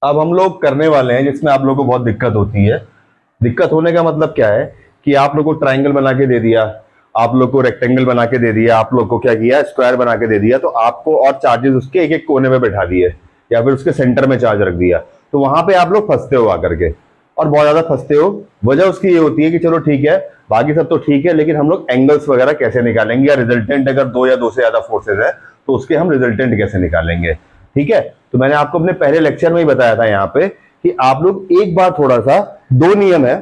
अब हम लोग करने वाले हैं जिसमें आप लोगों को बहुत दिक्कत होती है। दिक्कत होने का मतलब क्या है कि आप लोग को ट्राइंगल बना के दे दिया, आप लोग को रेक्टेंगल बना के दे दिया, आप लोग को क्या किया, स्क्वायर बना के दे दिया, तो आपको और चार्जेस उसके एक एक कोने में बैठा दिए या फिर उसके सेंटर में चार्ज रख दिया, तो वहां पे आप लोग फंसते हो आकर के, और बहुत ज्यादा फंसते हो। वजह उसकी ये होती है कि चलो ठीक है, बाकी सब तो ठीक है, लेकिन हम लोग एंगल्स वगैरह कैसे निकालेंगे, या रिजल्टेंट अगर दो या दो से ज्यादा फोर्सेज है तो उसके हम रिजल्टेंट कैसे निकालेंगे। ठीक है, तो मैंने आपको अपने पहले लेक्चर में ही बताया था यहाँ पे कि आप लोग एक बार थोड़ा सा, दो नियम है,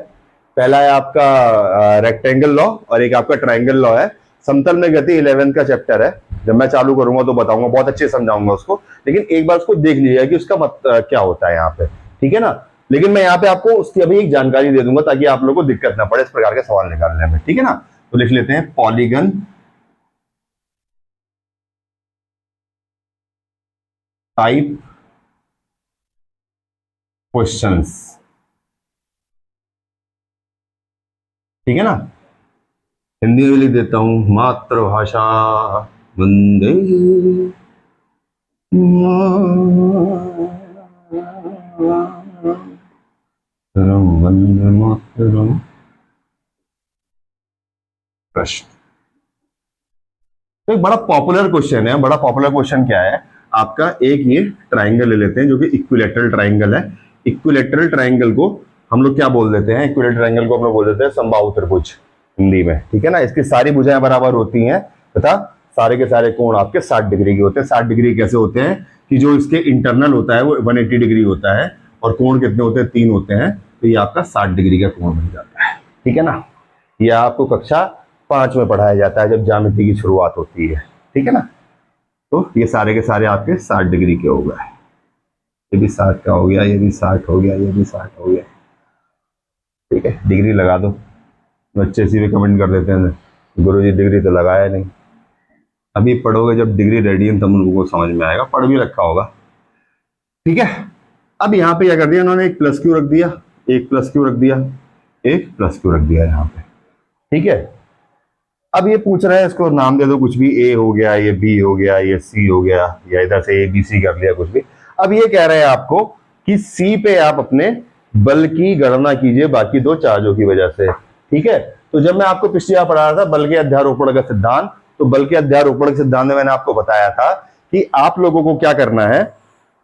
पहला है आपका रेक्टेंगल लॉ और एक आपका ट्राइंगल लॉ है। समतल में गति 11th का चैप्टर है, जब मैं चालू करूंगा तो बताऊंगा, बहुत अच्छे समझाऊंगा उसको, लेकिन एक बार उसको देख लीजिएगा कि उसका क्या होता है यहाँ पे, ठीक है ना। लेकिन मैं यहाँ पे आपको उसकी अभी एक जानकारी दे दूंगा ताकि आप लोगों को दिक्कत ना पड़े इस प्रकार के सवाल निकालने में, ठीक है ना। तो लिख लेते हैं पॉलीगन टाइप क्वेश्चंस, ठीक है ना। हिंदी में लिख देता हूं, मातृभाषा वंदे मातरम, वंदे मातरम। प्रश्न तो एक बड़ा पॉपुलर क्वेश्चन है। बड़ा पॉपुलर क्वेश्चन क्या है आपका, एक ये ट्राइंगल ले लेते हैं जो कि इक्विलेटरल ट्राइंगल है। इक्विलेटरल ट्राइंगल को हम लोग क्या बोल देते हैं, इक्विलेटरल ट्राइंगल को हम लोग बोल देते हैं समबाहु त्रिभुज हिंदी में, ठीक है ना। इसकी सारी भुजाएं बराबर होती हैं तथा सारे के सारे कोण आपके 60 डिग्री के होते हैं। 60 डिग्री कैसे होते हैं कि जो इसके इंटरनल होता है वो 180 डिग्री होता है, और कोण कितने होते हैं, 3 होते हैं, तो ये आपका 60 डिग्री का कोण बन जाता है, ठीक है ना। यह आपको कक्षा 5 में पढ़ाया जाता है जब ज्यामिति की शुरुआत होती है, ठीक है ना। तो ये सारे के सारे आपके 60 डिग्री के हो गए, ये भी 60 का हो गया, ये भी 60 हो गया, ये भी 60 हो गया, ठीक है। डिग्री लगा दो, बच्चे सीधे कमेंट कर देते हैं गुरुजी डिग्री तो लगाया नहीं। अभी पढ़ोगे जब डिग्री रेडियन तब उन लोगों को समझ में आएगा, पढ़ भी रखा होगा, ठीक है। अब यहाँ पे क्या कर दिया उन्होंने, एक प्लस क्यू रख दिया, एक प्लस क्यू रख दिया, एक प्लस क्यू रख दिया यहाँ पे, ठीक है। अब ये पूछ रहा है इसको नाम दे दो कुछ भी, ए हो गया, ये बी हो गया, ये सी हो गया, या इधर से ए बी सी कर लिया कुछ भी। अब ये कह रहे हैं आपको कि सी पे आप अपने बल की गणना कीजिए बाकी दो चार्जों की वजह से, ठीक है। तो जब मैं आपको पिछली बार पढ़ा रहा था बल के अध्यारोपण का सिद्धांत, तो बल के अध्यारोपण के सिद्धांत में मैंने आपको बताया था कि आप लोगों को क्या करना है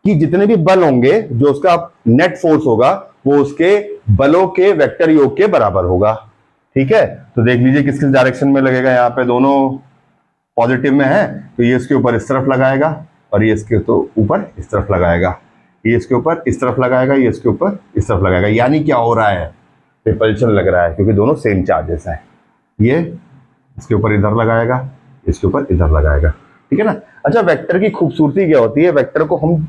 कि जितने भी बल होंगे, जो उसका नेट फोर्स होगा वो उसके बलों के वेक्टर योग के बराबर होगा, ठीक है। तो देख लीजिए किस किस डायरेक्शन में लगेगा, यहाँ पे दोनों पॉजिटिव में है तो ये इसके ऊपर इस तरफ लगाएगा, और ये इसके तो ऊपर इस तरफ लगाएगा, ये इसके ऊपर इस तरफ लगाएगा, ये इसके ऊपर इस तरफ लगाएगा। यानी क्या हो रहा है, रिपल्शन लग रहा है क्योंकि दोनों सेम चार्जेस हैं। ये इसके ऊपर इधर लगाएगा, इसके ऊपर इधर लगाएगा, ठीक है ना। अच्छा, वेक्टर की खूबसूरती क्या होती है, वेक्टर को हम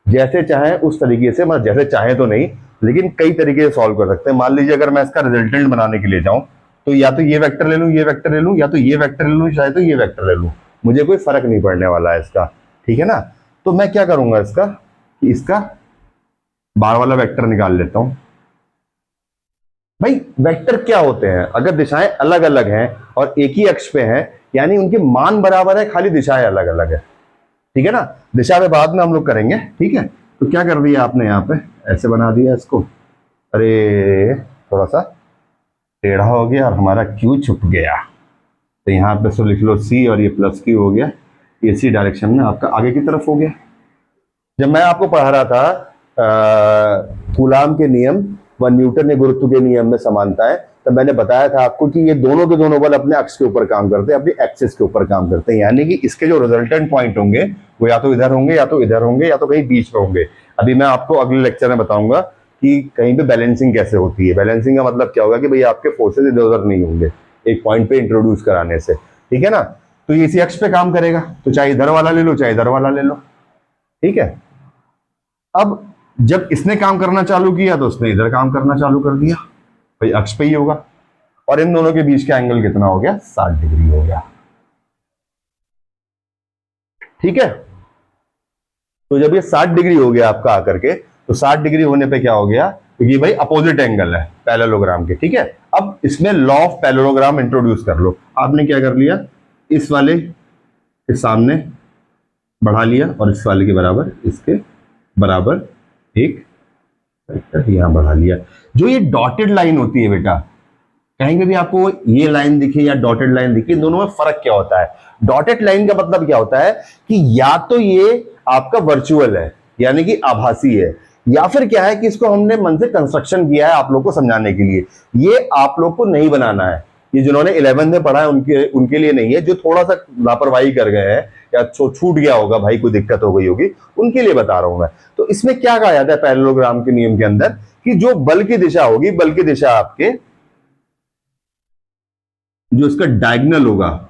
जैसे चाहें उस तरीके से, मतलब जैसे चाहें तो नहीं, लेकिन कई तरीके से सॉल्व कर सकते हैं। मान लीजिए अगर मैं इसका रिजल्टेंट बनाने के लिए जाऊं तो या तो ये वेक्टर ले लूं, ये वेक्टर ले लूं, या तो ये वेक्टर ले लूं, शायद तो ये वेक्टर ले लूं, मुझे कोई फर्क नहीं पड़ने वाला है इसका, ठीक है ना। तो मैं क्या करूंगा इसका कि इसका बार वाला वेक्टर निकाल लेता हूं। भाई वेक्टर क्या होते हैं, अगर दिशाएं अलग अलग हैं और एक ही अक्ष पे हैं यानी उनके मान बराबर है, खाली दिशाएं अलग अलग है, ठीक है ना। दिशा में बाद में हम लोग करेंगे, ठीक है। तो क्या कर दिया आपने यहाँ पे, ऐसे बना दिया इसको, अरे थोड़ा सा टेढ़ा हो गया और हमारा क्यू छुप गया, तो यहाँ पे सो लिख लो सी, और ये प्लस क्यू हो गया, ये सी डायरेक्शन में आपका आगे की तरफ हो गया। जब मैं आपको पढ़ा रहा था कूलाम के नियम व न्यूटन के गुरुत्व के नियम में समानता है, तब मैंने बताया था आपको कि ये दोनों के दोनों बल अपने अक्ष के ऊपर काम करते हैं, अपनी एक्सिस के ऊपर काम करते हैं, यानी कि इसके जो रिजल्टेंट पॉइंट होंगे वो या तो इधर होंगे, या तो इधर होंगे, या तो कहीं बीच में होंगे। अभी मैं आपको अगले लेक्चर में बताऊंगा कि कहीं पे बैलेंसिंग कैसे होती है। बैलेंसिंग का मतलब क्या होगा कि भाई आपके फोर्सेज इधर उधर नहीं होंगे एक पॉइंट पे इंट्रोड्यूस कराने से, ठीक है ना। तो ये इसी अक्ष पे काम करेगा, तो चाहे इधर वाला ले लो चाहे इधर वाला ले लो, ठीक है। अब जब इसने काम करना चालू किया तो उसने इधर काम करना चालू कर दिया, भाई अक्ष पे ही होगा, और इन दोनों के बीच का एंगल कितना हो गया, 60 डिग्री हो गया, ठीक है। तो जब ये 60 डिग्री हो गया आपका आकर के, तो 60 डिग्री होने पे क्या हो गया, क्योंकि भाई अपोजिट एंगल है पैरेललोग्राम के, ठीक है। अब इसमें लॉ ऑफ पैरेललोग्राम इंट्रोड्यूस कर लो। आपने क्या कर लिया, इस वाले के सामने बढ़ा लिया और इस वाले के बराबर, इसके बराबर एक वेक्टर यहाँ बढ़ा लिया। जो ये डॉटेड लाइन होती है बेटा, कहीं भी आपको ये लाइन दिखे या डॉटेड लाइन दिखे, इन दोनों में फर्क क्या होता है? डॉटेड लाइन का मतलब क्या होता है कि या तो ये आपका वर्चुअल है यानी कि आभासी है, या फिर क्या है कि इसको हमने मन से कंस्ट्रक्शन किया है आप लोग को समझाने के लिए। ये आप लोग को नहीं बनाना है, ये जिन्होंने 11th में पढ़ा है उनके उनके लिए नहीं है। जो थोड़ा सा लापरवाही कर गए हैं या छूट गया होगा भाई, कोई दिक्कत हो गई होगी, उनके लिए बता रहा हूं मैं। तो इसमें क्या कहा जाता है पैरेललोग्राम के नियम के अंदर कि जो बल की दिशा होगी, बल की दिशा आपके जो इसका डायगनल होगा,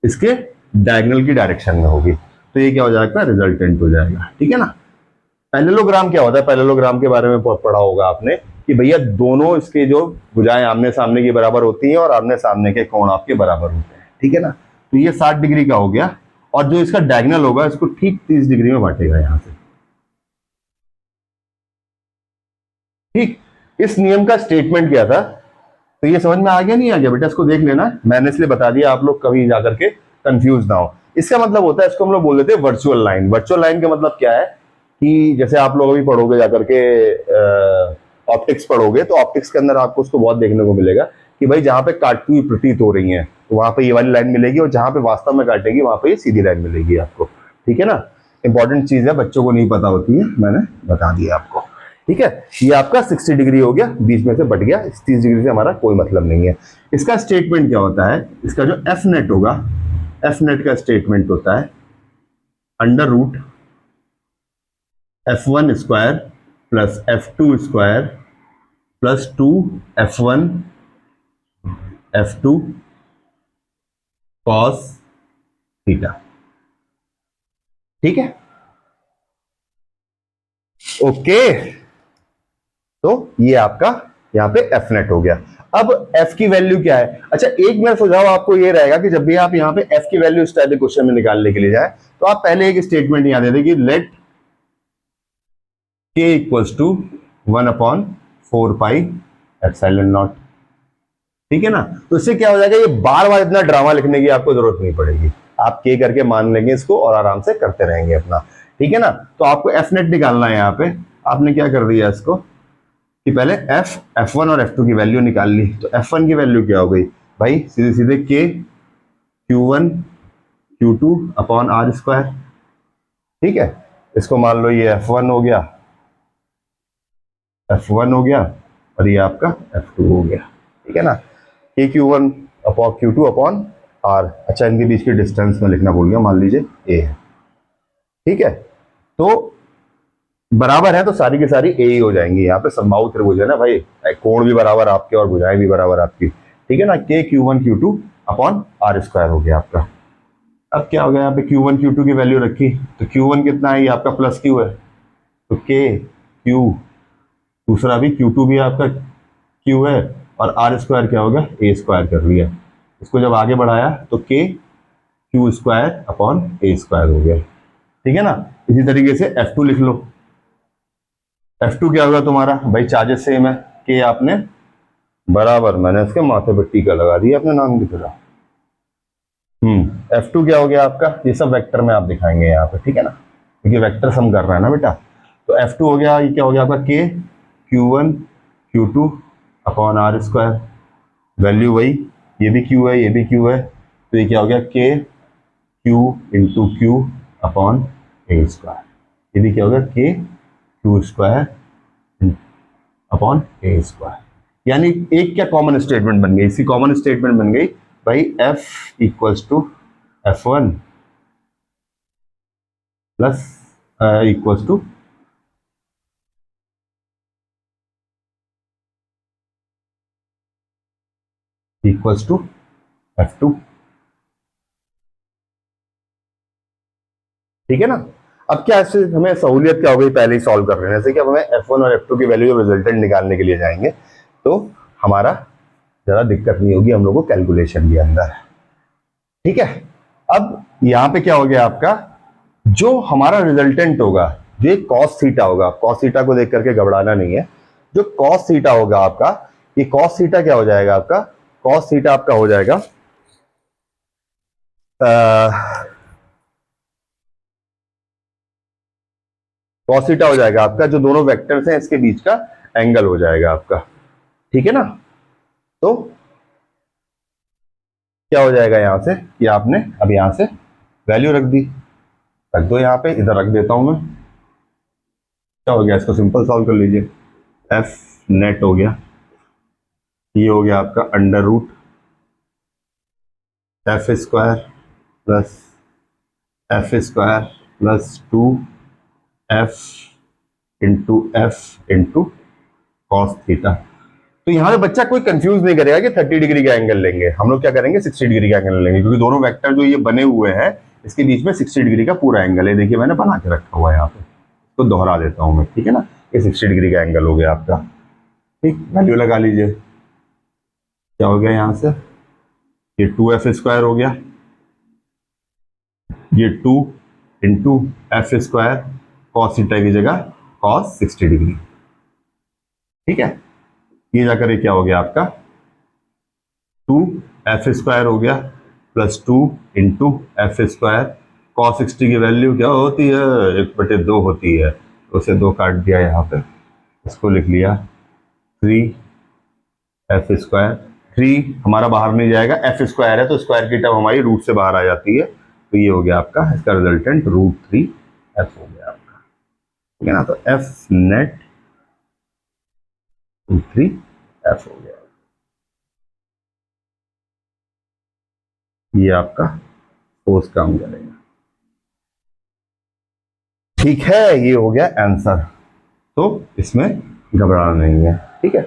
इसके डायगनल की डायरेक्शन में होगी, तो ये क्या हो जाएगा? रिजल्टेंट हो जाएगा। ठीक है ना। पैरेललोग्राम क्या होता है? पैरेललोग्राम के बारे में पढ़ा होगा आपने कि भैया दोनों इसके जो भुजाएं आमने सामने के बराबर होती हैं और आमने सामने के कोण आपके बराबर होते हैं। ठीक है ना। तो ये 60 डिग्री का हो गया, और जो इसका डायगनल होगा इसको ठीक 30 डिग्री में बांटेगा यहां से। ठीक। इस नियम का स्टेटमेंट क्या था? तो ये समझ में आ गया नहीं आ गया बेटा? इसको देख लेना, मैंने इसलिए बता दिया, आप लोग कभी जाकर के कंफ्यूज ना हो। इसका मतलब होता है, इसको हम लोग बोल देते हैं वर्चुअल लाइन। वर्चुअल लाइन का मतलब क्या है कि जैसे आप लोग अभी पढ़ोगे जाकर के ऑप्टिक्स पढ़ोगे, तो ऑप्टिक्स के अंदर आपको उसको बहुत देखने को मिलेगा कि भाई जहां पे काटती हुई प्रतीत हो रही है तो वहां पे ये वाली लाइन मिलेगी, और जहां पे वास्तव में काटेगी वहां पे ये सीधी लाइन मिलेगी आपको। ठीक है ना। इंपॉर्टेंट चीज है, बच्चों को नहीं पता होती है, मैंने बता दिया आपको। ठीक है। ये आपका 60 डिग्री हो गया, बीच में से बट गया, 30 डिग्री से हमारा कोई मतलब नहीं है। इसका स्टेटमेंट क्या होता है? इसका जो एफ नेट होगा, एफ नेट का स्टेटमेंट होता है under root F1 square plus F2 square plus 2 F1 F2 cos theta. ठीक है। ओके। तो ये आपका यहां पे एफ नेट हो गया। अब एफ की वैल्यू क्या है? अच्छा, एक मेरा सुझाव आपको ये रहेगा कि जब भी आप यहां पे एफ की वैल्यू इस टाइप के क्वेश्चन में निकालने के लिए जाए, तो आप पहले एक स्टेटमेंट यहां दे दें कि let K equals to 1/4 pi epsilon naught. ठीक है ना। तो इससे क्या हो जाएगा, ये बार बार इतना ड्रामा लिखने की आपको जरूरत नहीं पड़ेगी, आप के करके मान लेंगे इसको और आराम से करते रहेंगे अपना। ठीक है ना। तो आपको एफ नेट निकालना है। यहाँ पे आपने क्या कर दिया इसको कि पहले F1 और F2 की वैल्यू निकाल ली। तो F1 की वैल्यू क्या हो गई भाई? सीधे सीधे K Q1 Q2 upon R square. ठीक है। इसको मान लो ये F1 हो गया, F1 हो गया, और ये आपका F2 हो गया। ठीक है ना। K Q1 upon Q2 upon R. अच्छा, इनके बीच की डिस्टेंस में लिखना भूल गया, मान लीजिए A है। ठीक है। तो बराबर है तो सारी की सारी ए ही हो जाएंगी। यहाँ पे समबाहु त्रिभुज है ना भाई, कोण भी बराबर आपके और भुजाएं भी बराबर आपकी। ठीक है ना। के Q1 Q2 upon R square हो गया आपका। अब क्या हो गया, यहाँ पे Q1 Q2 की वैल्यू रखी, तो Q1 कितना है? ये आपका प्लस Q है, तो के Q, दूसरा भी Q2 भी आपका Q है, और आर स्क्वायर क्या हो गया? ए स्क्वायर कर लिया। इसको जब आगे बढ़ाया तो के Q स्क्वायर अपॉन ए स्क्वायर हो गया। ठीक है ना। इसी तरीके से F2 लिख लो। F2 क्या होगा तुम्हारा भाई? चार्जेस सेम है, के आपने बराबर, मैंने इसके माथे पर टीका लगा दिया अपने नाम की तरह। F2 क्या हो गया आपका? ये सब वेक्टर में आप दिखाएंगे यहाँ पे। ठीक है ना, क्योंकि वेक्टर सम कर रहा है ना बेटा। तो F2 हो गया, ये क्या हो गया आपका? के Q1 Q2 upon R square. Value वही, ये भी Q है, ये भी Q है, तो ये क्या हो गया? के Q इंटू क्यू अपॉन ए स्क्वायर। ये भी क्या हो गया? के Q स्क्वायर अपॉन ए स्क्वायर। यानी एक क्या कॉमन स्टेटमेंट बन गई? इसकी कॉमन स्टेटमेंट बन गई भाई F equals to F1 plus equals to F2। ठीक है ना। अब क्या इससे हमें सहूलियत क्या हो गई? पहले ही सॉल्व कर रहे हैं, जैसे कि अब हमें F1 और F2 की वैल्यू रिजल्टेंट निकालने के लिए जाएंगे, तो हमारा ज्यादा दिक्कत नहीं होगी हम लोग को कैलकुलेशन के अंदर। ठीक है। अब यहां पे क्या हो गया आपका? जो हमारा रिजल्टेंट होगा, जो एक कॉस थीटा होगा, कॉस थीटा को देख करके घबराना नहीं है। जो कॉस थीटा होगा आपका, ये कॉस थीटा क्या हो जाएगा आपका? कॉस थीटा आपका हो जाएगा कॉस थीटा हो जाएगा आपका, जो दोनों वेक्टर्स हैं इसके बीच का एंगल हो जाएगा आपका, ठीक है ना। तो क्या हो जाएगा यहां से कि आपने अब यहां से वैल्यू रख दी, रख दो यहां पे, इधर रख देता हूं मैं। क्या हो गया, इसको सिंपल सॉल्व कर लीजिए। एफ नेट हो गया, ये हो गया आपका under root F square plus F square plus 2f into cos theta. तो यहां पे बच्चा कोई कंफ्यूज नहीं करेगा कि 30 डिग्री का एंगल लेंगे, हम लोग क्या करेंगे 60 डिग्री का एंगल लेंगे, क्योंकि दोनों वेक्टर जो ये बने हुए हैं इसके बीच में 60 डिग्री का पूरा एंगल है। देखिए मैंने बना के रखा हुआ है यहाँ पे, तो दोहरा देता हूं मैं, ठीक है ना। ये 60 डिग्री का एंगल हो गया आपका, ठीक, वैल्यू लगा लीजिए। क्या हो गया यहां से, ये 2f स्क्वायर हो गया, ये 2 into F square cos theta की जगह कॉस 60 डिग्री, ठीक है। ये जाकर ये क्या हो गया आपका 2f स्क्वायर हो गया plus 2 into F square cos 60 की वैल्यू क्या होती है, 1/2 होती है, तो उसे 2 काट दिया यहाँ पे, इसको लिख लिया 3f स्क्वायर। 3 हमारा बाहर नहीं जाएगा, एफ स्क्वायर है तो स्क्वायर की टर्म हमारी रूट से बाहर आ जाती है, तो ये हो गया आपका इसका रिजल्टेंट √3f हो गया आपका, ठीक है ना। तो एफ नेट √3f हो गया, ये आपका फोर्स काम करेगा, ठीक है। ये हो गया आंसर, तो इसमें घबराना नहीं है, ठीक है।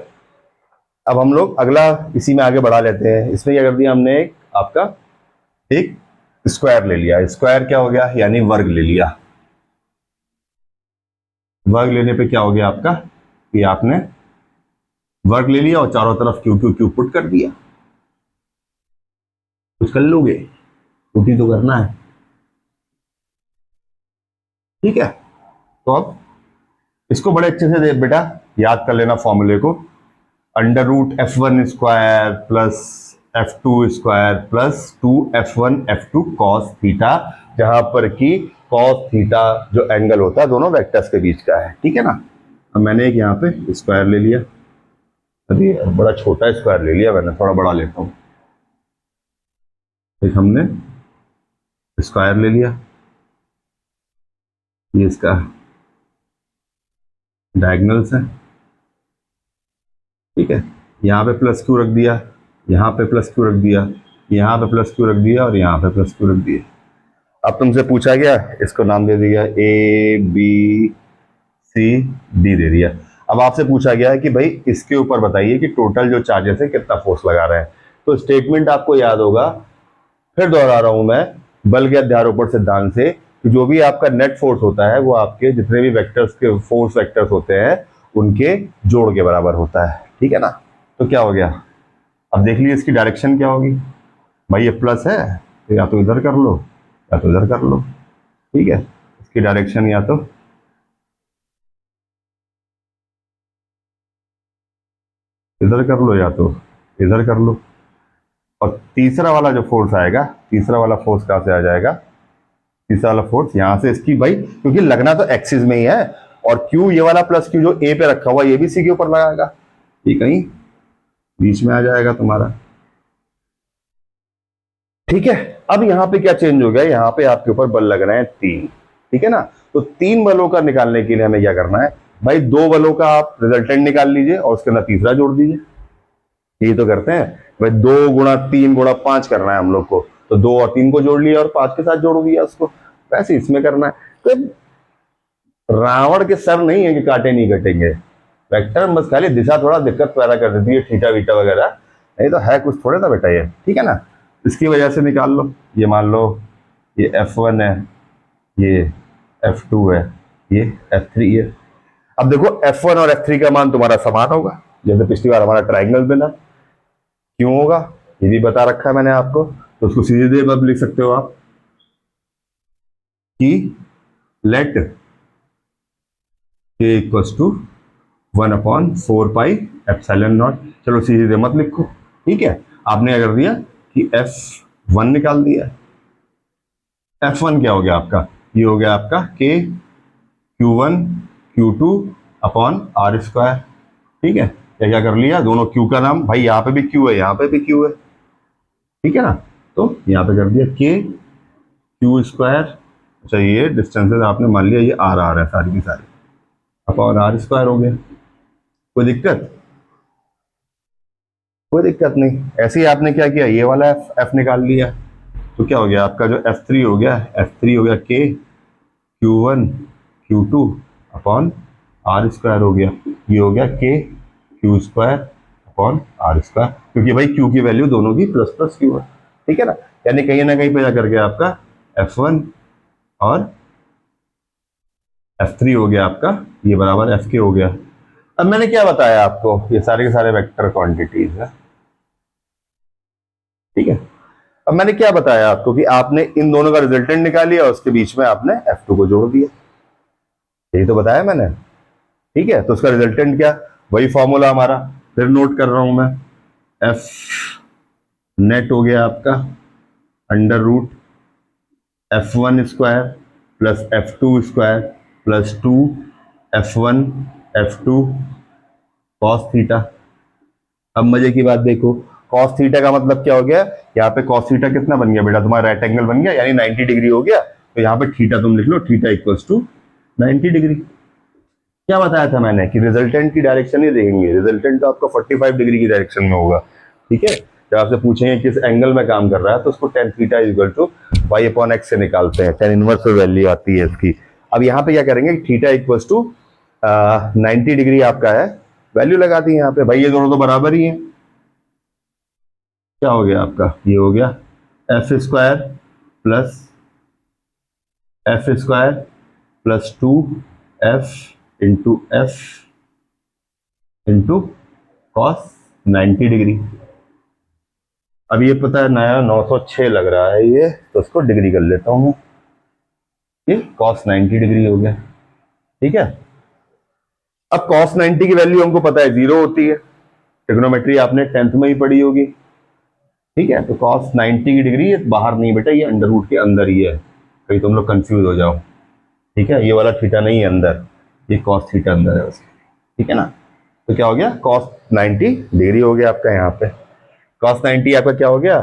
अब हम लोग अगला इसी में आगे बढ़ा लेते हैं। इसमें क्या कर दिया हमने, एक आपका एक स्क्वायर ले लिया, स्क्वायर क्या हो गया यानी वर्ग ले लिया। वर्ग लेने पे क्या हो गया आपका कि आपने वर्ग ले लिया और चारों तरफ क्यू क्यू क्यू पुट कर दिया, कुछ कर लोगे, पुट ही तो करना है, ठीक है। तो अब इसको बड़े अच्छे से बेटा याद कर लेना फॉर्मूले को, under root f1 square plus f2 square plus 2f1 f2 cos theta, जहां पर कि कॉस थीटा जो एंगल होता है दोनों वेक्टर्स के बीच का है, ठीक है ना। अब मैंने एक यहाँ पे स्क्वायर ले लिया, अभी बड़ा छोटा स्क्वायर ले लिया मैंने, थोड़ा बड़ा लेता हूँ। एक हमने स्क्वायर ले लिया, ये इसका डायगोनल्स है, ठीक है। यहाँ पे प्लस क्यू रख दिया, यहाँ पे प्लस क्यू रख दिया, यहाँ पे प्लस क्यू रख दिया और यहाँ पे प्लस क्यू रख दिया। अब तुमसे पूछा गया, इसको नाम दे दिया ए बी सी डी दे दिया। अब आपसे पूछा गया है कि भाई इसके ऊपर बताइए कि टोटल जो चार्जेस है कितना फोर्स लगा रहे हैं। तो स्टेटमेंट आपको याद होगा, फिर दोहरा रहा हूं मैं, बल के अध्यारोपण सिद्धांत से, कि जो भी आपका नेट फोर्स होता है वो आपके जितने भी वेक्टर्स के फोर्स वेक्टर्स होते हैं उनके जोड़ के बराबर होता है, ठीक है ना। तो क्या हो गया, अब देख लीजिए इसकी डायरेक्शन क्या होगी, भाई ये प्लस है तो या तो इधर कर लो या तो इधर कर लो, ठीक है। इसकी डायरेक्शन या तो इधर कर लो या तो इधर कर लो। और तीसरा वाला जो फोर्स आएगा, तीसरा वाला फोर्स कहां से आ जाएगा, तीसरा वाला फोर्स यहां से, इसकी भाई क्योंकि लगना तो एक्सिस में ही है, और क्यू ये वाला प्लस क्यू जो ए पे रखा हुआ ये भी सी के ऊपर लगाएगा, ये कहीं बीच में आ जाएगा तुम्हारा, ठीक है। अब यहां पे क्या चेंज हो गया, यहां पे आपके ऊपर बल लग रहे हैं 3, ठीक है ना। तो 3 बलों का निकालने के लिए हमें क्या करना है, भाई 2 बलों का आप रिजल्टेंट निकाल लीजिए और उसके अंदर तीसरा जोड़ दीजिए, यही तो करते हैं भाई, 2 गुणा 3 गुणा 5 करना है हम लोग को, तो 2 और 3 को जोड़ लिया और 5 के साथ जोड़ दिया उसको, वैसे इसमें करना है। तो रावण के सर नहीं है कि कांटे नहीं कटेंगे, वेक्टर बस खाली दिशा थोड़ा दिक्कत पैदा कर देती है, थीटा वीटा वगैरह, नहीं तो है कुछ थोड़े ना बेटा ये, ठीक है ना। इसकी वजह से निकाल लो, ये मान लो ये F1 है, ये F2 है, ये F3 है। अब देखो F1 और F3 का मान तुम्हारा समान होगा, जैसे पिछली बार हमारा ट्राइंगल बना, क्यों होगा ये भी बता रखा है मैंने आपको, तो उसको सीधे अब लिख सकते हो आप कि लेट k इक्वल्स टू 1/4πε0। चलो सीधे मत लिखो, ठीक है। आपने क्या कर दिया कि F1 निकाल दिया, F1 क्या हो गया आपका, ये हो गया आपका k Q1 Q2 upon R square. ठीक है, या क्या कर लिया, दोनों Q का नाम, भाई यहाँ पे भी Q है, यहाँ पे भी Q है, ठीक है ना, तो यहाँ पे कर दिया K Q स्क्वायर। अच्छा, ये डिस्टेंसेस आपने मान लिया ये आर है सारी की सारी, अपॉन आर स्क्वायर हो गया। कोई दिक्कत? कोई दिक्कत नहीं। ऐसे ही आपने क्या किया, ये वाला एफ निकाल लिया, तो क्या हो गया आपका जो F3 हो गया, F3 हो गया K Q1 Q2 upon R square हो गया। ये हो गया K Q square upon R square, क्योंकि भाई Q की वैल्यू दोनों की प्लस प्लस Q है, ठीक है ना, यानी कहीं ना कहीं पे जाकर के आपका F1 और F3 हो गया आपका, ये बराबर Fk हो गया। अब मैंने क्या बताया आपको, ये सारे के सारे वेक्टर क्वांटिटीज है, ठीक है। अब मैंने क्या बताया आपको कि आपने इन दोनों का रिजल्टेंट निकाल लिया और उसके बीच में आपने F2 को जोड़ दिया, यही तो बताया मैंने, ठीक है। तो उसका रिजल्टेंट क्या, वही फॉर्मूला हमारा, फिर नोट कर रहा हूं मैं, F नेट हो गया आपका under root F1 square plus F2 square plus 2 F1 F2 cos theta. अब मजे की बात देखो, कॉस थीटा का मतलब क्या हो गया, यहाँ पे कॉस थीटा कितना बन गया बेटा, तुम्हारा राइट एंगल बन गया, यानी 90 डिग्री हो गया। तो यहाँ पे थीटा तुम लिख लो, थीटा इक्वल्स टू 90 डिग्री। क्या बताया था मैंने कि रिजल्टेंट की डायरेक्शन ही देखेंगे, रिजल्टेंट तो आपका 45 डिग्री की डायरेक्शन में होगा, ठीक है। जब आपसे पूछेंगे किस एंगल में काम कर रहा है, तो उसको tan theta equal to Y upon X से निकालते हैं, टेन इनवर्स वैल्यू आती है इसकी। अब यहाँ पे क्या करेंगे, थीटा इक्वल्स टू 90 डिग्री आपका है, वैल्यू लगा दी यहाँ पे, भाई ये दोनों तो बराबर ही है। क्या हो गया आपका, ये हो गया F square plus 2f cos 90 degree. अब ये पता है नया 906 लग रहा है ये, तो इसको डिग्री कर लेता हूं मैं, ये कॉस 90 डिग्री हो गया, ठीक है। अब कॉस 90 की वैल्यू हमको पता है 0 होती है, ट्रिग्नोमेट्री आपने 10th में ही पढ़ी होगी, ठीक है। तो कॉस 90 की डिग्री बाहर नहीं बेटा, ये अंडर रूट के अंदर ही है, कहीं तुम लोग कंफ्यूज हो जाओ, ठीक है। ये वाला थीटा नहीं है अंदर, ये कॉस थीटा अंदर है उसके, ठीक है ना। तो क्या हो गया, कॉस 90 डिग्री हो गया आपका, यहाँ पे कॉस 90 आपका क्या हो गया,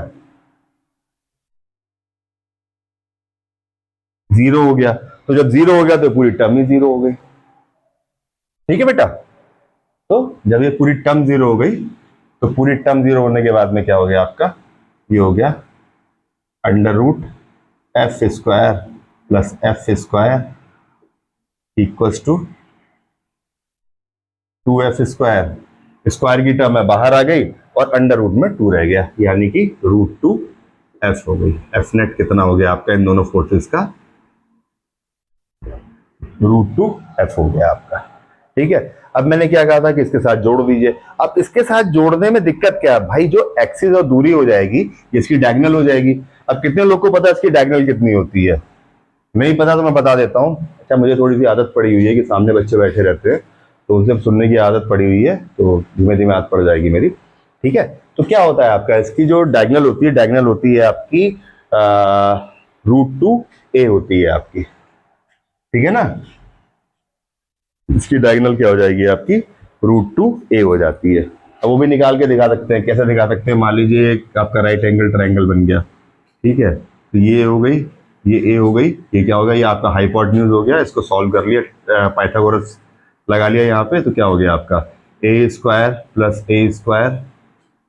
0 हो गया। तो जब 0 हो गया तो पूरी टर्म ही 0 हो गई, ठीक है बेटा। तो जब ये पूरी टर्म 0 हो गई, तो पूरी टर्म 0 होने के बाद में क्या हो गया आपका, ये हो गया under root F square plus F square equals to 2f square, square की टर्म है बाहर आ गई और अंडर रूट में 2 रह गया, यानी कि √2f हो गई। एफ नेट कितना हो गया आपका इन दोनों फोर्सेस का, √2f हो गया आपका, ठीक है। अब मैंने क्या कहा था कि इसके साथ जोड़ दीजिए। अब इसके साथ जोड़ने में दिक्कत क्या है भाई, जो एक्सिस और दूरी हो जाएगी इसकी डायगोनल हो जाएगी। अब कितने लोग को पता है इसकी डायगोनल कितनी होती है, नहीं पता तो मैं बता देता हूँ। अच्छा, मुझे थोड़ी सी आदत पड़ी हुई है कि सामने बच्चे बैठे रहते हैं, तो उनसे सुनने की आदत पड़ी हुई है, तो धीमे धीमे आदत पड़ जाएगी मेरी, ठीक है। तो क्या होता है आपका, इसकी जो डायगोनल होती है, डायगोनल होती है आपकी √2a होती है आपकी, ठीक है ना। इसकी डायगोनल क्या हो जाएगी आपकी, √2a हो जाती है। अब वो भी निकाल के दिखा सकते हैं, कैसे दिखा सकते हैं, मान लीजिए आपका राइट एंगल ट्रायंगल बन गया, ठीक है। तो ये हो गई, ये ए हो गई, ये क्या होगा, ये आपका हाइपोटेन्यूज हो गया, इसको सॉल्व कर लिया, पाइथागोरस लगा लिया यहाँ पे, तो क्या हो गया आपका ए स्क्वायर प्लस ए स्क्वायर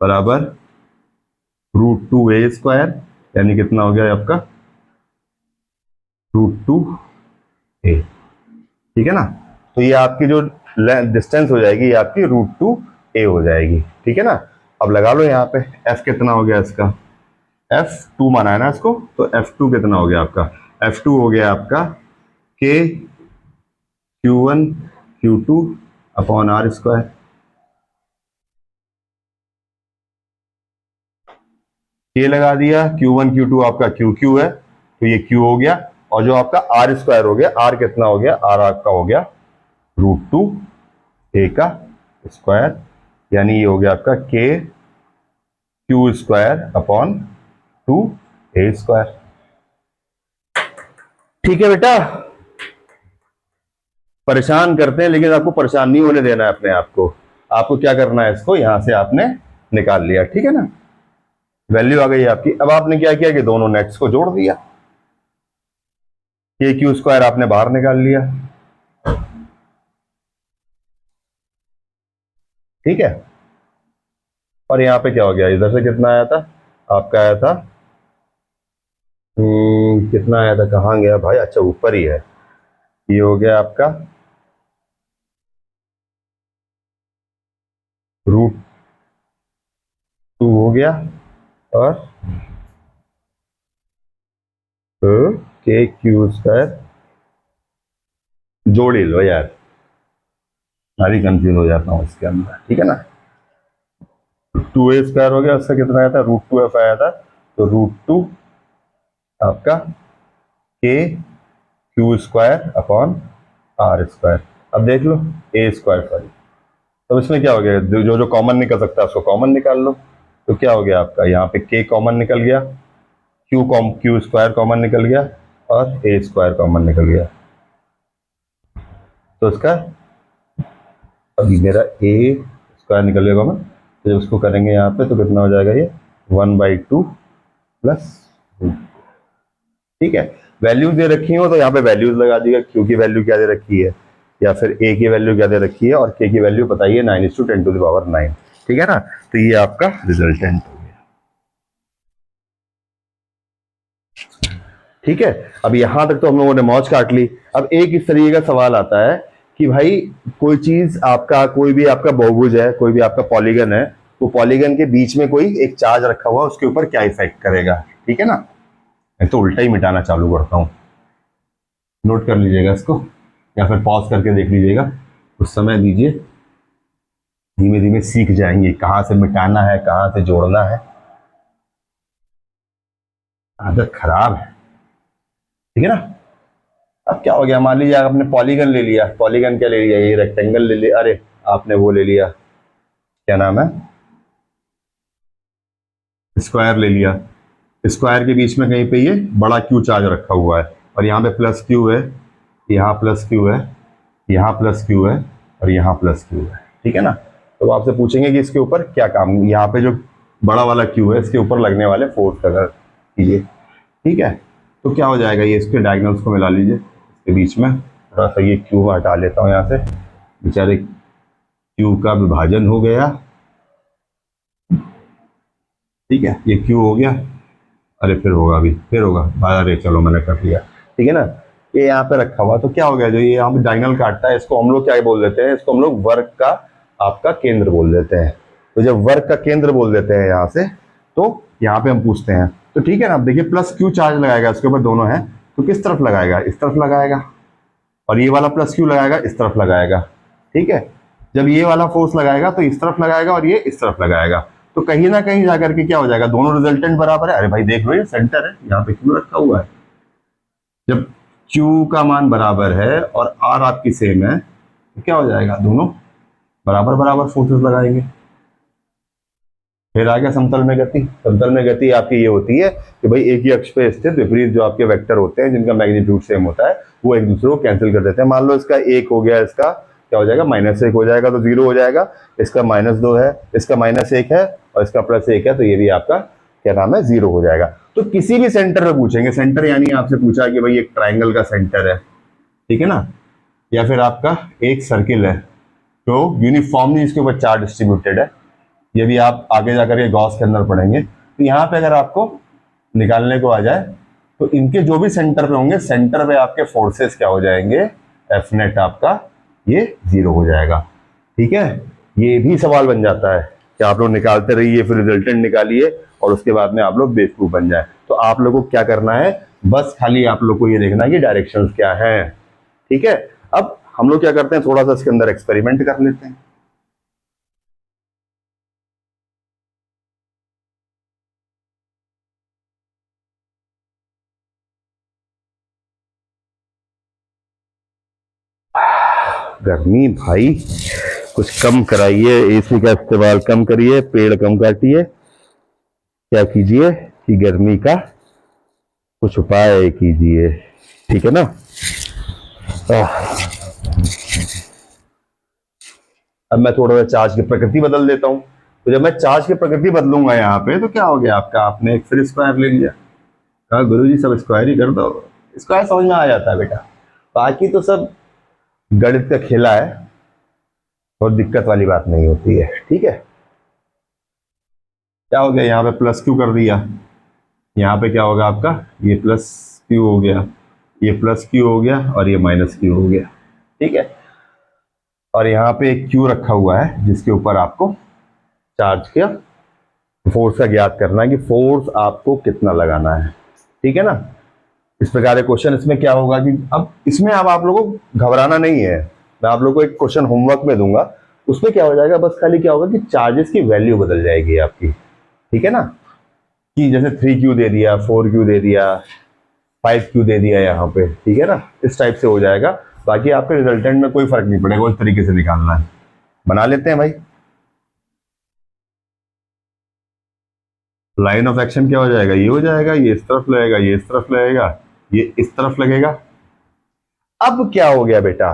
बराबर √2a स्क्वायर, यानी कितना हो गया आपका √2a, ठीक है ना। तो ये आपकी जो डिस्टेंस हो जाएगी, ये आपकी √2a हो जाएगी, ठीक है ना। अब लगा लो यहाँ पे f कितना हो गया इसका, F2 माना है ना इसको, तो F2 कितना हो गया आपका, F2 हो गया आपका K Q1 Q2 upon R square. K लगा दिया, Q1 Q2 आपका QQ है, तो ये Q हो गया, और जो आपका आर स्क्वायर हो गया, आर कितना हो गया, आर आपका हो गया √2a का स्क्वायर, यानी ये हो गया आपका K Q square upon 2a square, ठीक है बेटा। परेशान करते हैं, लेकिन आपको परेशान नहीं होने देना है अपने आप को। आपको क्या करना है, इसको यहां से आपने निकाल लिया, ठीक है ना, वैल्यू आ गई आपकी। अब आपने क्या किया कि दोनों नेट्स को जोड़ दिया, के क्यू स्क्वायर आपने बाहर निकाल लिया, ठीक है। और यहाँ पे क्या हो गया, इधर से कितना आया था आपका, आया था कितना आया था, कहाँ गया भाई, अच्छा ऊपर ही है, ये हो गया आपका √2 हो गया, और के क्यू स्क्वायर जोड़ ही लो यार, सारी कंफ्यूज हो जाता हूँ इसके अंदर, ठीक है ना। 2a² हो गया, उसका कितना आया था, √2f आया था, तो √2 आपका K Q square upon R square. अब देख लो ए स्क्वायर, सॉरी, तो इसमें क्या हो गया, जो जो कॉमन निकल सकता है उसको कॉमन निकाल लो। तो क्या हो गया आपका, यहाँ पे के कॉमन निकल गया, क्यू स्क्वायर कॉमन निकल गया, और ए स्क्वायर कॉमन निकल गया। तो इसका अभी मेरा ए स्क्वायर निकल गया कॉमन, तो जब उसको करेंगे यहाँ पे तो कितना हो जाएगा, ये 1/2 प्लस, ठीक है। वैल्यूज दे रखी हो तो यहाँ पे वैल्यूज लगा दिएगा, क्यू की वैल्यू क्या दे रखी है, या फिर ए की वैल्यू क्या दे रखी है, और के की वैल्यू बताइए 9:10⁹, ठीक है ना। तो ये आपका रिजल्टेंट हो गया, ठीक है। अब यहां तक तो हम लोगों ने मौज काट ली। अब एक इस तरीके का सवाल आता है कि भाई कोई चीज आपका, कोई भी आपका बहुभुज है, कोई भी आपका पॉलीगन है, तो पॉलीगन के बीच में कोई एक चार्ज रखा हुआ है, उसके ऊपर क्या इफेक्ट करेगा, ठीक है ना। मैं तो उल्टा ही मिटाना चालू करता हूं, नोट कर लीजिएगा इसको, या फिर पॉज करके देख लीजिएगा, कुछ समय दीजिए, धीमे धीमे सीख जाएंगे कहां से मिटाना है, कहां से जोड़ना है। आदत खराब है, ठीक है ना। अब क्या हो गया, मान लीजिए आपने पॉलीगन ले लिया, पॉलीगन क्या ले लिया, ये रेक्टेंगल ले लिया, अरे आपने वो ले लिया, क्या नाम है, स्क्वायर ले लिया। स्क्वायर के बीच में कहीं पे ये बड़ा क्यू चार्ज रखा हुआ है, और यहाँ पे प्लस क्यू है, यहाँ प्लस क्यू है, यहाँ प्लस क्यू है, और यहाँ प्लस क्यू है, ठीक है ना। तो आपसे पूछेंगे कि इसके ऊपर क्या काम, यहाँ पे जो बड़ा वाला क्यू है इसके ऊपर लगने वाले फोर्स का कीजिए, ठीक है। तो क्या हो जाएगा, ये इसके डायगोनल्स को मिला लीजिए, इसके बीच में थोड़ा सा ये क्यू हटा लेता हूँ यहाँ से, बेचारे क्यू का विभाजन हो गया, ठीक है, ये क्यू हो गया, अरे फिर होगा, अभी फिर होगा, अरे चलो मैंने कर लिया, ठीक है ना। ये यहाँ पे रखा हुआ, तो क्या हो गया, जो ये यहाँ पे डायगोनल काटता है, इसको हम लोग क्या बोल देते हैं, इसको हम लोग वर्ग का आपका केंद्र बोल देते हैं। तो जब वर्ग का केंद्र बोल देते हैं यहाँ से, तो यहाँ पे हम पूछते हैं, तो ठीक है ना। अब देखिए प्लस क्यू चार्ज लगाएगा, इसके ऊपर दोनों है, तो किस तरफ लगाएगा, इस तरफ लगाएगा, और ये वाला प्लस क्यू लगाएगा, इस तरफ लगाएगा, ठीक है। जब ये वाला फोर्स लगाएगा तो इस तरफ लगाएगा, और ये इस तरफ लगाएगा, तो कहीं ना कहीं जाकर के क्या हो जाएगा, दोनों रिजल्टेंट बराबर है। अरे भाई देख लो, ये सेंटर है, यहाँ पे क्यू रखा हुआ है, जब क्यू का मान बराबर है और आर आपकी सेम है, तो क्या हो जाएगा, दोनों बराबर बराबर फोर्सेस लगाएंगे। फिर आ गया समतल में गति। समतल में गति आपकी ये होती है कि भाई एक ही अक्ष पे स्थित विपरीत जो आपके वेक्टर होते हैं, जिनका मैग्नीट्यूड सेम होता है, वो एक दूसरे को कैंसिल कर देते हैं। मान लो इसका 1 हो गया, इसका क्या हो जाएगा, -1 हो जाएगा, तो 0 हो जाएगा। इसका -2 है, इसका -1 है, और इसका +1 है, तो ये भी आपका क्या नाम है, 0 हो जाएगा। तो किसी भी सेंटर में पूछेंगे, सेंटर यानी आपसे पूछा कि भाई एक ट्राइंगल का सेंटर है, ठीक है ना, या फिर आपका एक सर्किल है, तो यूनिफॉर्मली इसके ऊपर चार्ज डिस्ट्रीब्यूटेड है, ये भी आप आगे जाकर के गॉस के अंदर पढ़ेंगे। तो यहाँ पे अगर आपको निकालने को आ जाए, तो इनके जो भी सेंटर पे होंगे, सेंटर पे आपके फोर्सेस क्या हो जाएंगे, एफ नेट आपका ये 0 हो जाएगा, ठीक है। ये भी सवाल बन जाता है कि आप लोग निकालते रहिए, फिर रिजल्टेंट निकालिए, और उसके बाद में आप लोग बेवकूफ बन जाए। तो आप लोगों को क्या करना है, बस खाली आप लोग को ये देखना है कि डायरेक्शंस क्या है, ठीक है। अब हम लोग क्या करते हैं, थोड़ा सा इसके अंदर एक्सपेरिमेंट कर लेते हैं। गर्मी भाई कुछ कम कराइए, एसी का इस्तेमाल कम करिए, पेड़ कम काटिए, क्या कीजिए कि गर्मी का कुछ उपाय कीजिए, ठीक है ना। अब मैं थोड़ा सा चार्ज की प्रकृति बदल देता हूँ। तो जब मैं चार्ज की प्रकृति बदलूंगा यहाँ पे तो क्या हो गया आपका, आपने एक फिर स्क्वायर ले लिया। कहा गुरु जी सब स्क्वायर ही कर दो। स्क्वायर समझ में आ जाता है बेटा, बाकी तो सब गणित का खेला है, बहुत दिक्कत वाली बात नहीं होती है। ठीक है, क्या हो गया यहाँ पे प्लस क्यू कर दिया, यहाँ पे क्या होगा आपका, ये प्लस क्यू हो गया, ये प्लस क्यू हो गया और ये माइनस क्यू हो गया। ठीक है, और यहाँ पे एक क्यू रखा हुआ है जिसके ऊपर आपको चार्ज किया फोर्स का ज्ञात करना है कि फोर्स आपको कितना लगाना है। ठीक है ना, इस प्रकार के क्वेश्चन इसमें क्या होगा कि अब इसमें अब आप लोगों को घबराना नहीं है, मैं आप लोगों को एक क्वेश्चन होमवर्क में दूंगा, उसमें क्या हो जाएगा, बस खाली क्या होगा कि चार्जेस की वैल्यू बदल जाएगी आपकी। ठीक है ना, कि जैसे 3Q दे दिया, 4Q दे दिया, 5Q दे दिया यहाँ पे। ठीक है ना, इस टाइप से हो जाएगा, बाकी आपके रिजल्टेंट में कोई फर्क नहीं पड़ेगा, उस तरीके से निकालना है। बना लेते हैं भाई। लाइन ऑफ एक्शन क्या हो जाएगा, ये हो जाएगा, ये इस तरफ लगेगा, ये इस तरफ लगेगा, ये इस तरफ लगेगा। अब क्या हो गया बेटा,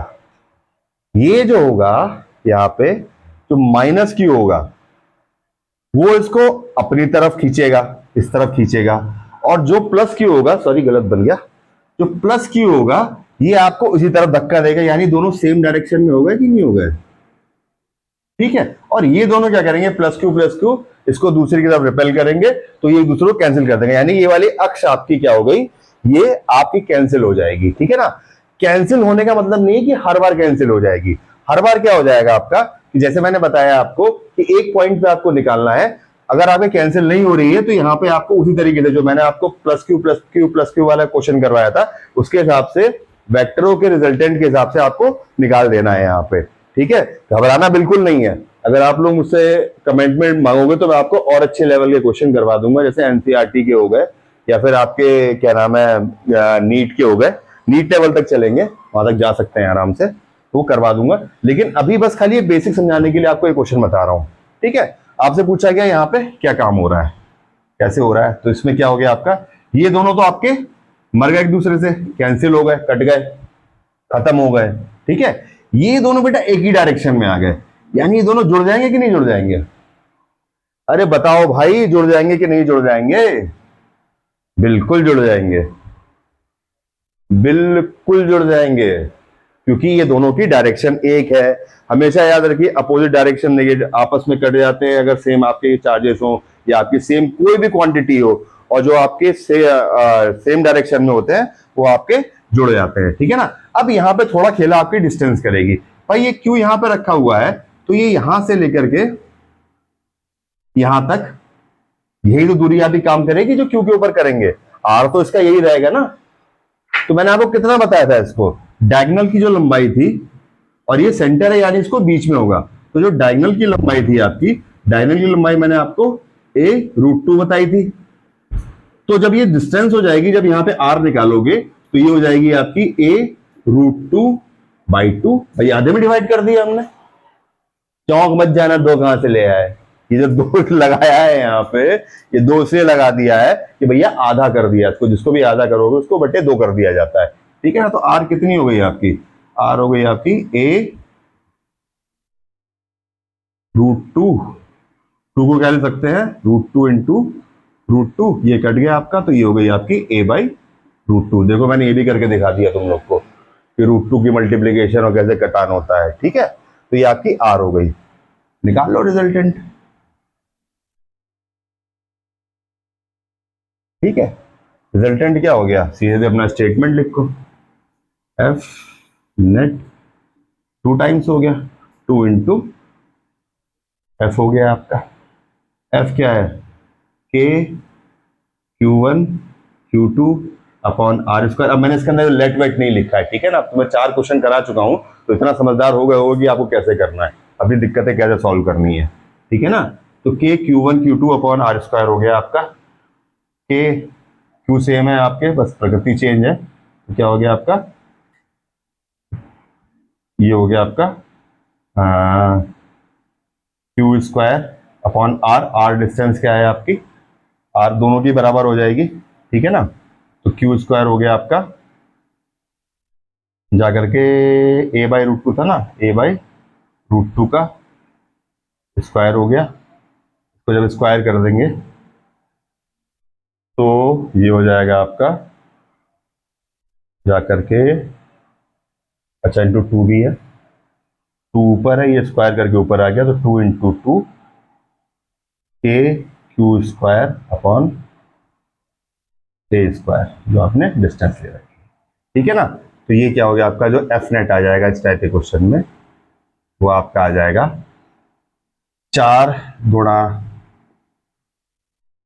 ये जो होगा यहाँ पे जो माइनस क्यू होगा वो इसको अपनी तरफ खींचेगा, इस तरफ खींचेगा, और जो प्लस क्यू होगा, सॉरी गलत बन गया, जो प्लस क्यू होगा ये आपको उसी तरफ धक्का देगा, यानी दोनों सेम डायरेक्शन में होगा कि नहीं होगा। ठीक है, और ये दोनों क्या करेंगे, प्लस क्यू इसको दूसरी की तरफ रिपेल करेंगे, तो ये दूसरे को कैंसिल कर देंगे, यानी ये वाली अक्ष आपकी क्या हो गई, ये आपकी कैंसिल हो जाएगी। ठीक है ना, कैंसिल होने का मतलब नहीं है कि हर बार कैंसिल हो जाएगी, हर बार क्या हो जाएगा आपका कि जैसे मैंने बताया आपको कि एक पॉइंट पे आपको निकालना है, अगर आपके कैंसिल नहीं हो रही है तो यहाँ पे आपको उसी तरीके से जो मैंने आपको प्लस क्यू वाला क्वेश्चन करवाया था उसके हिसाब से वेक्टरों के रिजल्टेंट के हिसाब से आपको निकाल देना है यहाँ पे। ठीक है, घबराना बिल्कुल नहीं है, अगर आप लोग मुझसे कमेंट में मांगोगे तो मैं आपको और अच्छे लेवल के क्वेश्चन करवा दूंगा, जैसे एनसीईआरटी के हो गए या फिर आपके क्या नाम है नीट के हो गए, नीट लेवल तक चलेंगे, वहां तक जा सकते हैं आराम से, वो करवा दूंगा। लेकिन अभी बस खाली ये बेसिक समझाने के लिए आपको एक क्वेश्चन बता रहा हूँ। ठीक है, आपसे पूछा गया यहाँ पे क्या काम हो रहा है, कैसे हो रहा है, तो इसमें क्या हो गया आपका, ये दोनों तो आपके मर गए एक दूसरे से, कैंसिल हो गए, कट गए, खत्म हो गए। ठीक है, ये दोनों बेटा एक ही डायरेक्शन में आ गए, यानी ये दोनों जुड़ जाएंगे कि नहीं जुड़ जाएंगे, अरे बताओ भाई, जुड़ जाएंगे कि नहीं जुड़ जाएंगे, बिल्कुल जुड़ जाएंगे, बिल्कुल जुड़ जाएंगे, क्योंकि ये दोनों की डायरेक्शन एक है। हमेशा याद रखिए अपोजिट डायरेक्शन नहीं, आपस में कट जाते हैं अगर सेम आपके चार्जेस हो या आपकी सेम कोई भी क्वांटिटी हो, और जो आपके सेम डायरेक्शन में होते हैं वो आपके जुड़ जाते हैं। ठीक है ना, अब यहाँ पे थोड़ा खेला आपकी डिस्टेंस करेगी, भाई ये क्यू यहाँ पे रखा हुआ है तो ये यहां से लेकर के यहां तक यही तो दूरी आपकी काम करेगी जो क्यू के ऊपर करेंगे, आर तो इसका यही रहेगा ना। तो मैंने आपको कितना बताया था, इसको डायगोनल की जो लंबाई थी और ये सेंटर है यानी इसको बीच में होगा, तो जो डायगोनल की लंबाई थी आपकी, डायगोनल की लंबाई मैंने आपको a√2 बताई थी। तो जब ये डिस्टेंस हो जाएगी, जब यहाँ पे r निकालोगे तो ये हो जाएगी आपकी a√2/2, भाई आधे में डिवाइड कर दिया हमने, चौंक मत जाना दो कहां से ले आए, ये जो दो लगाया है यहाँ पे, ये दो से लगा दिया है कि भैया आधा कर दिया इसको, जिसको भी आधा करोगे उसको बटे दो कर दिया जाता है। ठीक है ना, तो आर कितनी हो गई आपकी, आर हो गई आपकी a√2, टू को क्या ले सकते हैं, √2 इंटू √2, ये कट गया आपका, तो ये हो गई आपकी a/√2। देखो मैंने ये भी करके दिखा दिया तुम लोग को कि √2 की मल्टीप्लीकेशन और कैसे कटान होता है। ठीक है, तो ये आपकी आर हो गई, निकाल लो रिजल्टेंट। ठीक है, रिजल्टेंट क्या हो गया, सीधे अपना स्टेटमेंट लिखो, एफ नेट 2 टाइम्स हो गया, 2 इंटू एफ हो गया आपका, एफ क्या है, के Q1 Q2 upon R square. अब मैंने इसके अंदर लेट वेट नहीं लिखा है, ठीक है ना, अब तो मैं 4 क्वेश्चन करा चुका हूं तो इतना समझदार हो गए होगा कि आपको कैसे करना है, अपनी दिक्कतें कैसे सॉल्व करनी है। ठीक है ना, तो के Q1 Q2 upon R square हो गया आपका, के क्यू सेम है आपके, बस प्रकृति चेंज है, तो क्या हो गया आपका, ये हो गया आपका Q square upon R, R distance क्या है आपकी, आर दोनों की बराबर हो जाएगी। ठीक है ना, तो क्यू स्क्वायर हो गया आपका जाकर के a/√2 था ना, a/√2 का स्क्वायर हो गया, तो जब स्क्वायर कर देंगे तो ये हो जाएगा आपका जा करके, अच्छा इंटू टू भी है, टू ऊपर है, ये स्क्वायर करके ऊपर आ गया, तो टू इंटू टू के क्यू स्क्वायर अपॉन ए स्क्वायर, जो आपने डिस्टेंस ले रखी है, ठीक है ना। तो ये क्या हो गया आपका, जो एफ नेट आ जाएगा इस टाइप के क्वेश्चन में, वो आपका आ जाएगा 4 गुणा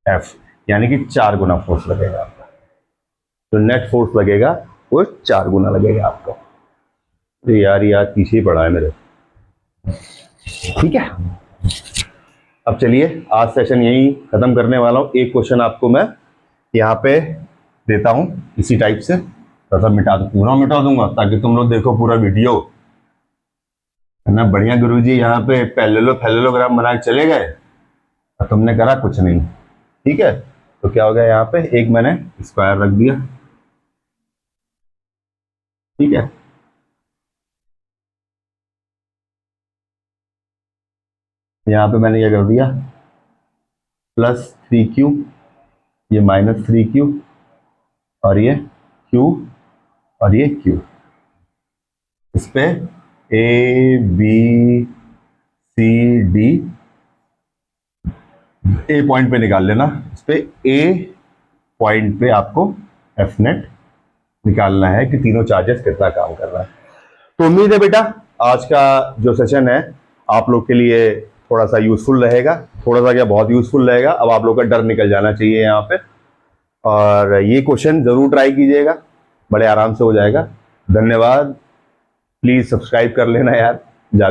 एफ, यानी कि 4 गुना फोर्स लगेगा आपका, तो नेट फोर्स लगेगा वो 4 गुना लगेगा आपका। तो यार ये आज पीछे ही पड़ा है मेरे, ठीक है। अब चलिए आज सेशन यही खत्म करने वाला हूँ। एक क्वेश्चन आपको मैं यहाँ पे देता हूँ इसी टाइप से, थोड़ा सा पूरा मिटा दूंगा ताकि तुम लोग देखो पूरा वीडियो, है ना। बढ़िया गुरुजी, यहाँ पे पैरेललोग्राम बना के चले गए और तुमने करा कुछ नहीं, ठीक है। तो क्या हो गया, यहाँ पे एक मैंने स्क्वायर रख दिया, ठीक है। यहाँ पे मैंने क्या कर दिया, +3q, ये -3q, और ये q, और ये q, इस पे A B C D, A point पे निकाल लेना, इस पे ए पॉइंट पे आपको एफ नेट निकालना है कि तीनों चार्जेस कितना काम कर रहा है। तो उम्मीद है बेटा आज का जो सेशन है आप लोग के लिए थोड़ा सा यूजफुल रहेगा, थोड़ा सा क्या बहुत यूजफुल रहेगा। अब आप लोग का डर निकल जाना चाहिए यहाँ पे, और ये क्वेश्चन जरूर ट्राई कीजिएगा, बड़े आराम से हो जाएगा। धन्यवाद, प्लीज सब्सक्राइब कर लेना यार।